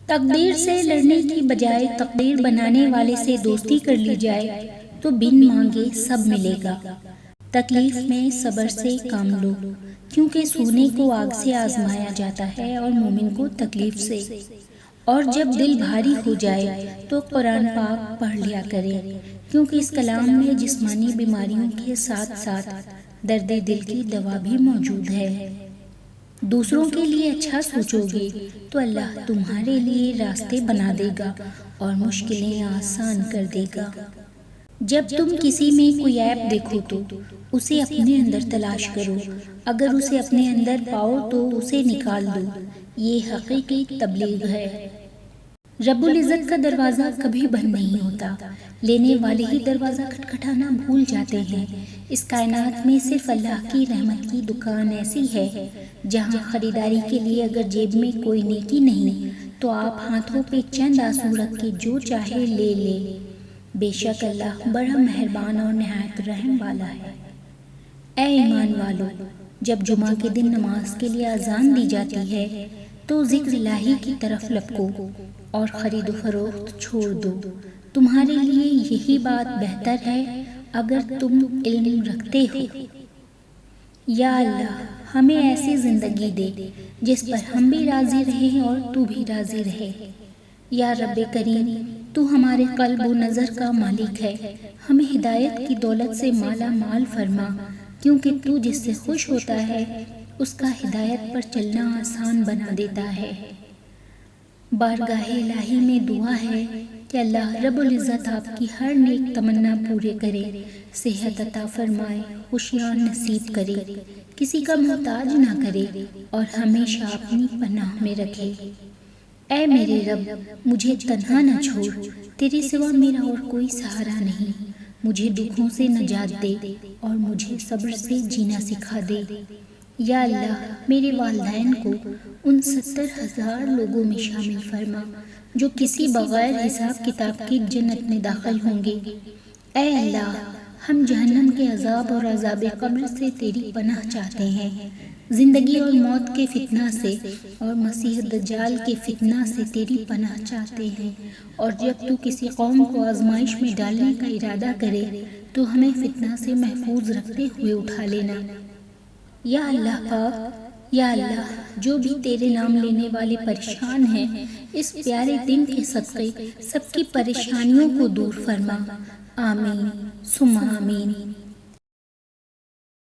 تقدیر سے لڑنے کی بجائے تقدیر بنانے والے سے دوستی کر لی جائے تو بن مانگے سب ملے گا۔ تکلیف میں صبر سے کام لو، کیونکہ سونے کو آگ سے آزمایا جاتا ہے اور مومن کو تکلیف سے۔ اور جب دل بھاری ہو جائے تو قرآن پاک پڑھ لیا کرے، کیونکہ اس کلام میں جسمانی بیماریوں کے ساتھ ساتھ درد دل کی دوا بھی موجود ہے۔ دوسروں کے لیے اچھا سوچو گے تو اللہ تمہارے لیے راستے بنا دے گا اور مشکلیں آسان کر دے گا۔ جب تم کسی میں کوئی عیب دیکھو تو اسے اپنے اندر تلاش کرو، اگر اسے اپنے اندر پاؤ تو اسے نکال دو، یہ حقیقی تبلیغ ہے۔ رب العزت کا دروازہ کبھی بند نہیں ہوتا، لینے والے ہی دروازہ کھٹکھٹانا بھول جاتے ہیں۔ اس کائنات میں صرف اللہ کی رحمت کی دکان ایسی ہے جہاں خریداری کے لیے اگر جیب میں کوئی نیکی نہیں تو آپ ہاتھوں پہ چند آنسو رکھ کے جو چاہے لے لے۔ بے شک اللہ بڑا مہربان اور نہایت رحم والا ہے۔ اے ایمان والو، جب جمعہ کے دن نماز کے لیے اذان دی جاتی ہے تو ذکر الہی کی طرف لپکو اور خرید و فروخت چھوڑ دو، تمہارے لیے یہی بات بہتر ہے اگر تم علم رکھتے ہو۔ یا اللہ ہمیں ایسی زندگی دے جس پر ہم بھی راضی رہیں اور تو بھی راضی رہے۔ یا رب کریم، تو ہمارے قلب و نظر کا مالک ہے، ہمیں ہدایت کی دولت سے مالا مال فرما، کیونکہ تو جس سے خوش ہوتا ہے اس کا ہدایت پر چلنا آسان بنا دیتا ہے۔ بارگاہ الہی میں دعا ہے کہ اللہ رب العزت آپ کی ہر نیک تمنا پورے کرے، صحت عطا فرمائے، خوشیاں نصیب کرے، کسی کا محتاج نہ کرے اور ہمیشہ اپنی پناہ میں رکھے۔ اے میرے رب، مجھے تنہا نہ چھوڑ، تیرے سوا میرا اور کوئی سہارا نہیں، مجھے دکھوں سے نجات دے اور مجھے صبر سے جینا سکھا دے۔ یا اللہ میرے والدین کو ان 70,000 لوگوں میں شامل فرما جو کسی بغیر حساب کتاب کی جنت میں داخل ہوں گے۔ اے اللہ ہم جہنم کے عذاب اور عذاب قبر سے تیری پناہ چاہتے ہیں، زندگی اور موت کے فتنہ سے اور مسیح دجال کے فتنہ سے تیری پناہ چاہتے ہیں، اور جب تو کسی قوم کو آزمائش میں ڈالنے کا ارادہ کرے تو ہمیں فتنہ سے محفوظ رکھتے ہوئے اٹھا لینا۔ یا اللہ پاک، یا اللہ جو بھی تیرے نام لینے والے پریشان ہیں، اس پیارے دن کے صدقے سب کی پریشانیوں کو دور فرما۔ آمین ثم آمین۔